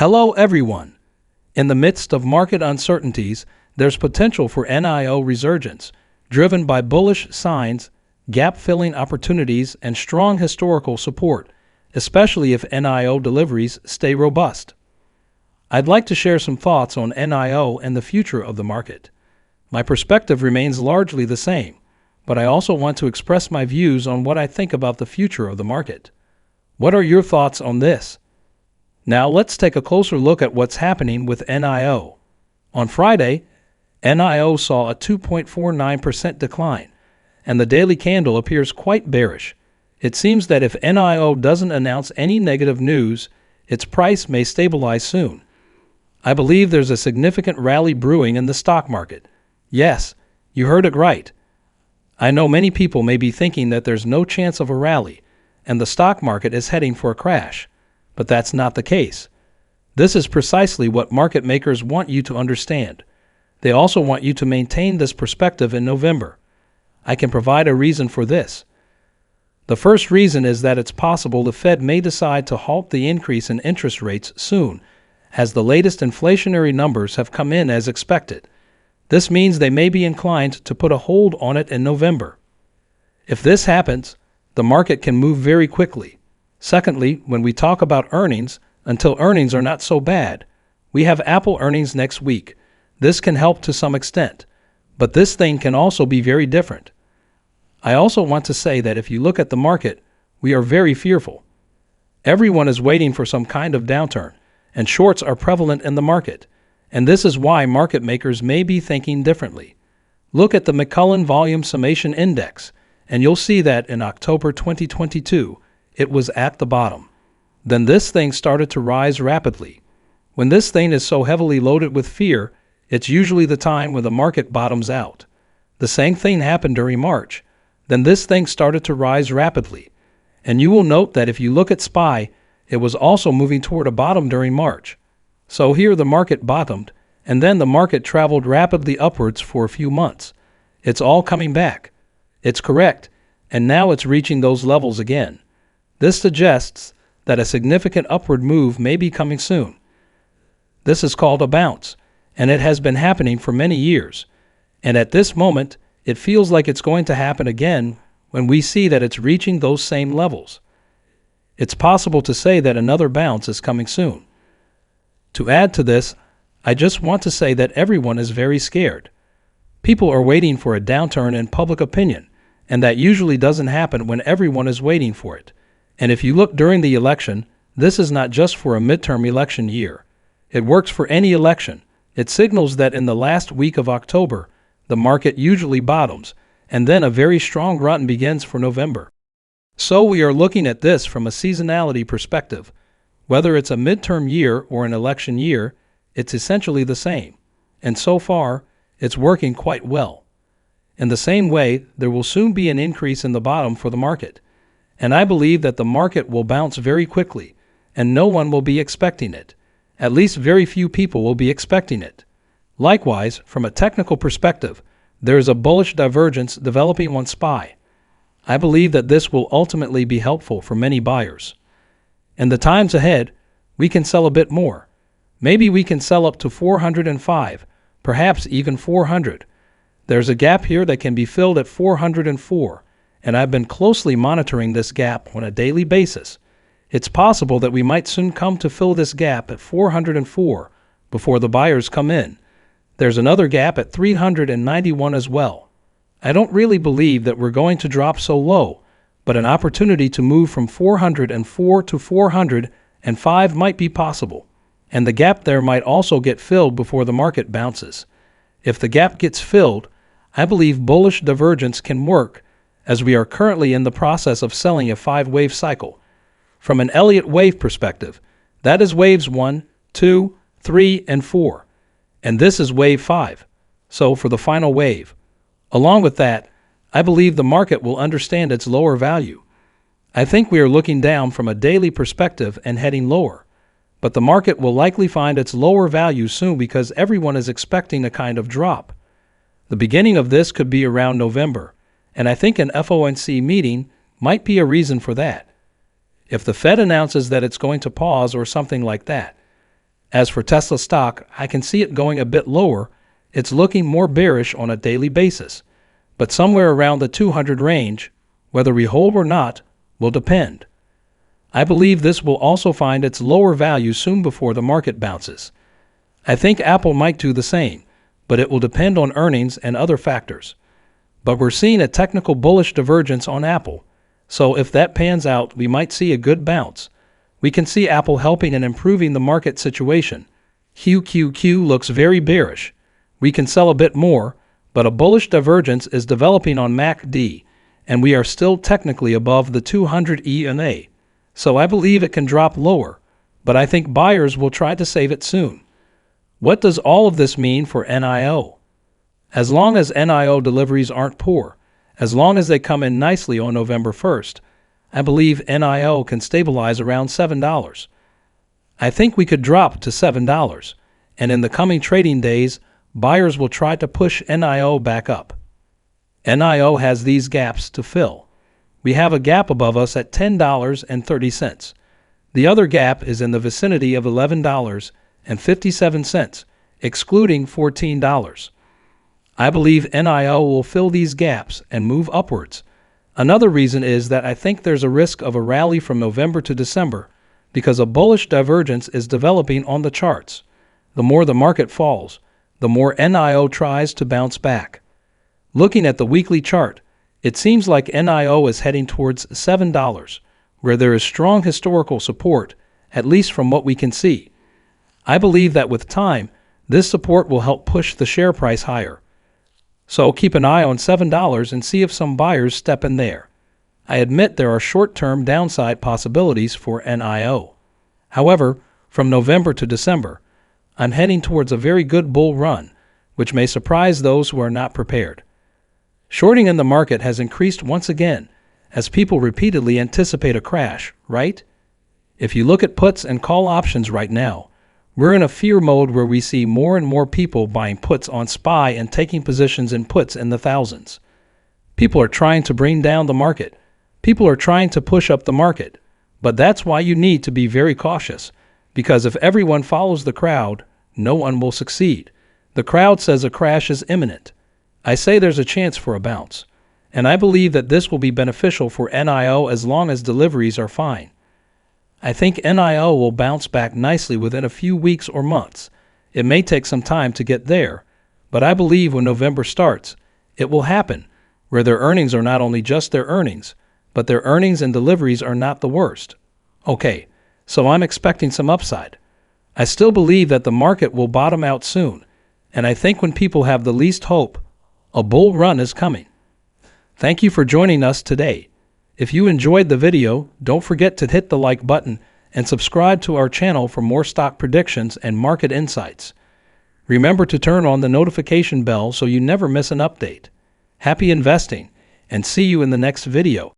Hello everyone. In the midst of market uncertainties, there's potential for NIO resurgence, driven by bullish signs, gap-filling opportunities, and strong historical support, especially if NIO deliveries stay robust. I'd like to share some thoughts on NIO and the future of the market. My perspective remains largely the same, but I also want to express my views on what I think about the future of the market. What are your thoughts on this? Now let's take a closer look at what's happening with NIO. On Friday, NIO saw a 2.49% decline, and the daily candle appears quite bearish. It seems that if NIO doesn't announce any negative news, its price may stabilize soon. I believe there's a significant rally brewing in the stock market. Yes, you heard it right. I know many people may be thinking that there's no chance of a rally, and the stock market is heading for a crash. But that's not the case. This is precisely what market makers want you to understand. They also want you to maintain this perspective in November. I can provide a reason for this. The first reason is that it's possible the Fed may decide to halt the increase in interest rates soon, as the latest inflationary numbers have come in as expected. This means they may be inclined to put a hold on it in November. If this happens, the market can move very quickly. Secondly, when we talk about earnings, until earnings are not so bad, we have Apple earnings next week. This can help to some extent, but this thing can also be very different. I also want to say that if you look at the market, we are very fearful. Everyone is waiting for some kind of downturn, and shorts are prevalent in the market, and this is why market makers may be thinking differently. Look at the McCullen Volume Summation Index, and you'll see that in October 2022, it was at the bottom. Then this thing started to rise rapidly. When this thing is so heavily loaded with fear, it's usually the time when the market bottoms out. The same thing happened during March. Then this thing started to rise rapidly. And you will note that if you look at SPY, it was also moving toward a bottom during March. So here the market bottomed, and then the market traveled rapidly upwards for a few months. It's all coming back. It's correct, and now it's reaching those levels again. This suggests that a significant upward move may be coming soon. This is called a bounce, and it has been happening for many years. And at this moment, it feels like it's going to happen again when we see that it's reaching those same levels. It's possible to say that another bounce is coming soon. To add to this, I just want to say that everyone is very scared. People are waiting for a downturn in public opinion, and that usually doesn't happen when everyone is waiting for it. And if you look during the election, this is not just for a midterm election year. It works for any election. It signals that in the last week of October, the market usually bottoms, and then a very strong run begins for November. So we are looking at this from a seasonality perspective. Whether it's a midterm year or an election year, it's essentially the same. And so far, it's working quite well. In the same way, there will soon be an increase in the bottom for the market. And I believe that the market will bounce very quickly, and no one will be expecting it. At least very few people will be expecting it. Likewise, from a technical perspective, there is a bullish divergence developing on SPY. I believe that this will ultimately be helpful for many buyers. In the times ahead, we can sell a bit more. Maybe we can sell up to 405, perhaps even 400. There's a gap here that can be filled at 404. And I've been closely monitoring this gap on a daily basis. It's possible that we might soon come to fill this gap at 404 before the buyers come in. There's another gap at 391 as well. I don't really believe that we're going to drop so low, but an opportunity to move from 404 to 405 might be possible. And the gap there might also get filled before the market bounces. If the gap gets filled, I believe bullish divergence can work, as we are currently in the process of selling a 5-wave cycle. From an Elliott wave perspective, that is waves 1, 2, 3, and 4. And this is wave 5. So for the final wave. Along with that, I believe the market will understand its lower value. I think we are looking down from a daily perspective and heading lower. But the market will likely find its lower value soon because everyone is expecting a kind of drop. The beginning of this could be around November. And I think an FOMC meeting might be a reason for that. If the Fed announces that it's going to pause or something like that, As for Tesla stock, I can see it going a bit lower. It's looking more bearish on a daily basis, but somewhere around the 200 range, whether we hold or not, will depend. I believe this will also find its lower value soon before the market bounces. I think Apple might do the same, but it will depend on earnings and other factors. But we're seeing a technical bullish divergence on Apple, so if that pans out, we might see a good bounce. We can see Apple helping and improving the market situation. QQQ looks very bearish. We can sell a bit more, but a bullish divergence is developing on MACD, and we are still technically above the 200 EMA. So I believe it can drop lower, but I think buyers will try to save it soon. What does all of this mean for NIO? As long as NIO deliveries aren't poor, as long as they come in nicely on November 1st, I believe NIO can stabilize around $7. I think we could drop to $7, and in the coming trading days, buyers will try to push NIO back up. NIO has these gaps to fill. We have a gap above us at $10.30. The other gap is in the vicinity of $11.57, excluding $14. I believe NIO will fill these gaps and move upwards. Another reason is that I think there's a risk of a rally from November to December because a bullish divergence is developing on the charts. The more the market falls, the more NIO tries to bounce back. Looking at the weekly chart, it seems like NIO is heading towards $7, where there is strong historical support, at least from what we can see. I believe that with time, this support will help push the share price higher. So keep an eye on $7 and see if some buyers step in there. I admit there are short-term downside possibilities for NIO. However, from November to December, I'm heading towards a very good bull run, which may surprise those who are not prepared. Shorting in the market has increased once again, as people repeatedly anticipate a crash, right? If you look at puts and call options right now, we're in a fear mode where we see more and more people buying puts on SPY and taking positions in puts in the thousands. People are trying to bring down the market. People are trying to push up the market. But that's why you need to be very cautious, because if everyone follows the crowd, no one will succeed. The crowd says a crash is imminent. I say there's a chance for a bounce, and I believe that this will be beneficial for NIO as long as deliveries are fine. I think NIO will bounce back nicely within a few weeks or months. It may take some time to get there, but I believe when November starts, it will happen, where their earnings are not only just their earnings, but their earnings and deliveries are not the worst. Okay, so I'm expecting some upside. I still believe that the market will bottom out soon, and I think when people have the least hope, a bull run is coming. Thank you for joining us today. If you enjoyed the video, don't forget to hit the like button and subscribe to our channel for more stock predictions and market insights. Remember to turn on the notification bell so you never miss an update. Happy investing, and see you in the next video.